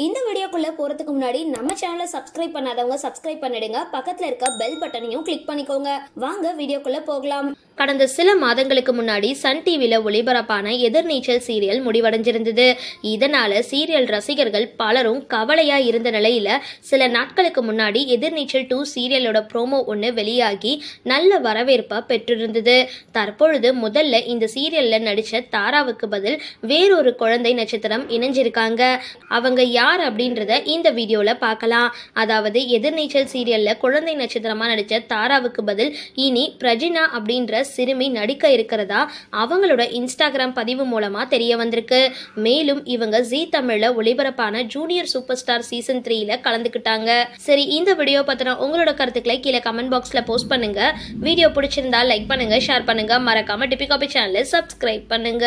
இந்த வீடியோக்குள்ள போறதுக்கு முன்னாடி நம்ம சேனலை சப்ஸ்கிரைப் பண்ணாதவங்க சப்ஸ்கிரைப் பண்ணிடுங்க. பக்கத்துல இருக்க பெல் பட்டனையும் கிளிக் பண்ணிக்கோங்க. வாங்க வீடியோக்குள்ள போகலாம். கடந்த சில மாதங்களுக்கு முன்னாடி சன் டிவில ஒளிபரப்பான எதிர்நீச்சல் சீரியல் முடிவடைஞ்சிருந்தது. இதனால சீரியல் ரசிகர்கள் பலரும் கவலையா இருந்த நிலையில சில நாட்களுக்கு முன்னாடி எதிர்நீச்சல் 2 சீரியலோட ப்ரோமோ ஒன்று வெளியாகி நல்ல வரவேற்பை பெற்றிருந்தது. தற்பொழுது முதல்ல இந்த சீரியல்ல நடிச்ச தாராவுக்கு பதில் வேறொரு குழந்தை நட்சத்திரம் இணைஞ்சிருக்காங்க. அவங்க யார் அப்படின்றத இந்த வீடியோல பார்க்கலாம். அதாவது எதிர்நீச்சல் சீரியல்ல குழந்தை நட்சத்திரமா நடிச்ச தாராவுக்கு பதில் இனி பிரஜினா அப்படின்ற சிறுமி நடிக்க இருக்கிறதா அவங்களோட இன்ஸ்டாகிராம் பதிவு மூலமா தெரிய வந்திருக்கு. மேலும் இவங்க ஜீ தமிழ்ல ஒளிபரப்பான ஜூனியர் சூப்பர் ஸ்டார் சீசன் 3ல கலந்துக்கிட்டாங்க. சரி, இந்த வீடியோ பத்தின உங்களோட கருத்துக்களை கீழே கமெண்ட் பாக்ஸ்ல போஸ்ட் பண்ணுங்க. வீடியோ பிடிச்சிருந்தா லைக் பண்ணுங்க, ஷேர் பண்ணுங்க, மறக்காம டிபி காபி சேனலை சப்ஸ்கிரைப் பண்ணுங்க.